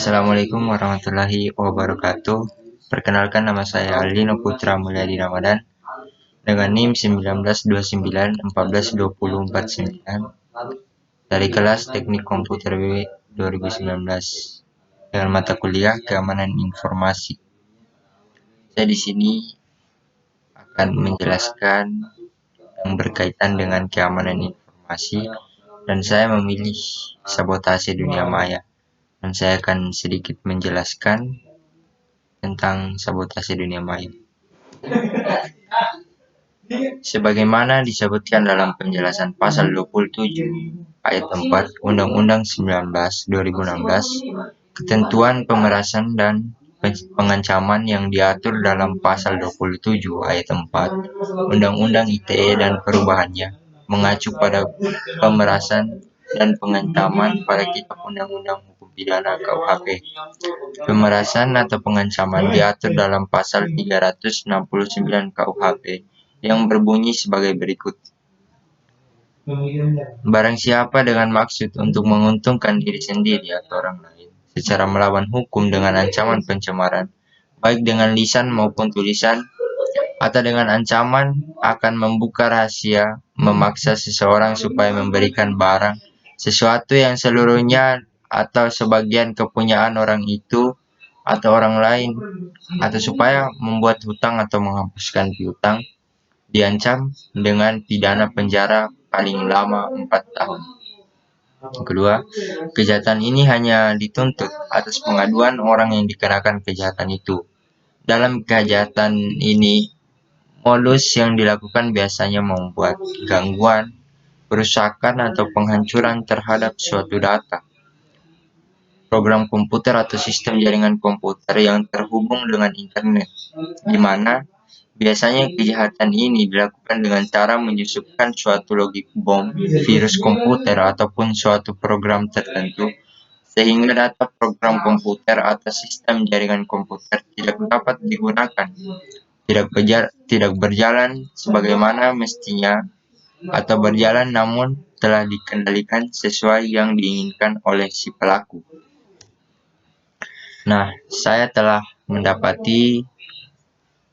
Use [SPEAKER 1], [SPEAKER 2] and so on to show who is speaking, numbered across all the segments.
[SPEAKER 1] Assalamualaikum warahmatullahi wabarakatuh. Perkenalkan, nama saya Aldino Putra Mulyadi Ramadan dengan NIM 1929142049 dari kelas Teknik Komputer B 2019 dengan mata kuliah Keamanan Informasi. Saya di sini akan menjelaskan yang berkaitan dengan keamanan informasi, dan saya memilih sabotase dunia maya. Dan saya akan sedikit menjelaskan tentang sabotase dunia maya. Sebagaimana disebutkan dalam penjelasan pasal 27 ayat 4 Undang-Undang 19 2016, ketentuan pemerasan dan pengancaman yang diatur dalam pasal 27 ayat 4 Undang-Undang ITE dan perubahannya mengacu pada pemerasan dan pengancaman pada Kitab Undang-Undang Hukum Pidana KUHP. Pemerasan atau pengancaman diatur dalam pasal 369 KUHP yang berbunyi sebagai berikut. Barang siapa dengan maksud untuk menguntungkan diri sendiri atau orang lain secara melawan hukum dengan ancaman pencemaran, baik dengan lisan maupun tulisan, atau dengan ancaman akan membuka rahasia, memaksa seseorang supaya memberikan barang, sesuatu yang seluruhnya atau sebagian kepunyaan orang itu atau orang lain, atau supaya membuat hutang atau menghapuskan piutang, diancam dengan pidana penjara paling lama 4 tahun. Kedua, kejahatan ini hanya dituntut atas pengaduan orang yang dikenakan kejahatan itu. Dalam kejahatan ini, modus yang dilakukan biasanya membuat gangguan, perusakan atau penghancuran terhadap suatu data, program komputer atau sistem jaringan komputer yang terhubung dengan internet, di mana biasanya kejahatan ini dilakukan dengan cara menyusupkan suatu logik bom, virus komputer, ataupun suatu program tertentu, sehingga data program komputer atau sistem jaringan komputer tidak dapat digunakan, tidak berjalan sebagaimana mestinya, atau berjalan namun telah dikendalikan sesuai yang diinginkan oleh si pelaku. Nah, saya telah mendapati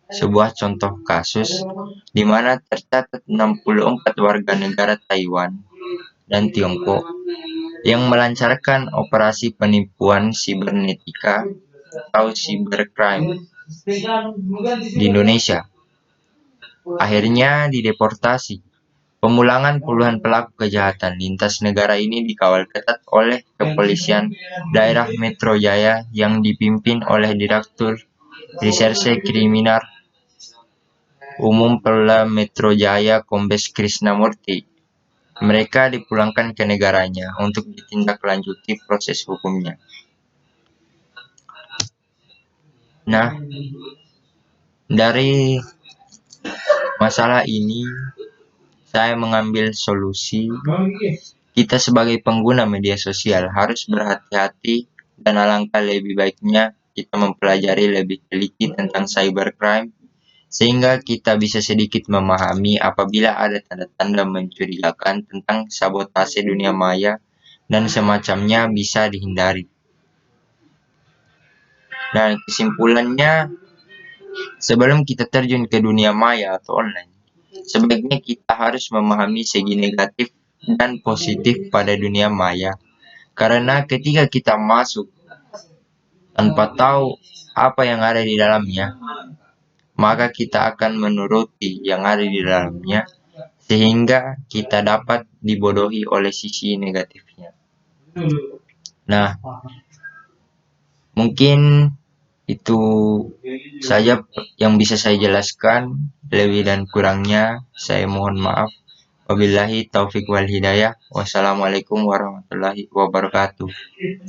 [SPEAKER 1] sebuah contoh kasus di mana tercatat 64 warga negara Taiwan dan Tiongkok yang melancarkan operasi penipuan sibernetika atau cybercrime di Indonesia. Akhirnya dideportasi. Pemulangan puluhan pelaku kejahatan lintas negara ini dikawal ketat oleh Kepolisian Daerah Metro Jaya yang dipimpin oleh Direktur Reserse Kriminal Umum Polda Metro Jaya Kombes Krisnamurti. Mereka dipulangkan ke negaranya untuk ditindaklanjuti proses hukumnya. Nah, dari masalah ini saya mengambil solusi. Kita sebagai pengguna media sosial harus berhati-hati, dan alangkah lebih baiknya kita mempelajari lebih teliti tentang cybercrime, sehingga kita bisa sedikit memahami apabila ada tanda-tanda mencurigakan tentang sabotase dunia maya dan semacamnya bisa dihindari. Nah, kesimpulannya, sebelum kita terjun ke dunia maya atau online, sebaiknya kita harus memahami segi negatif dan positif pada dunia maya. Karena ketika kita masuk tanpa tahu apa yang ada di dalamnya, maka kita akan menuruti yang ada di dalamnya, sehingga kita dapat dibodohi oleh sisi negatifnya. Nah, mungkin itu saja yang bisa saya jelaskan. Lebih dan kurangnya saya mohon maaf. Wabillahi taufik wal hidayah. Wassalamualaikum warahmatullahi wabarakatuh.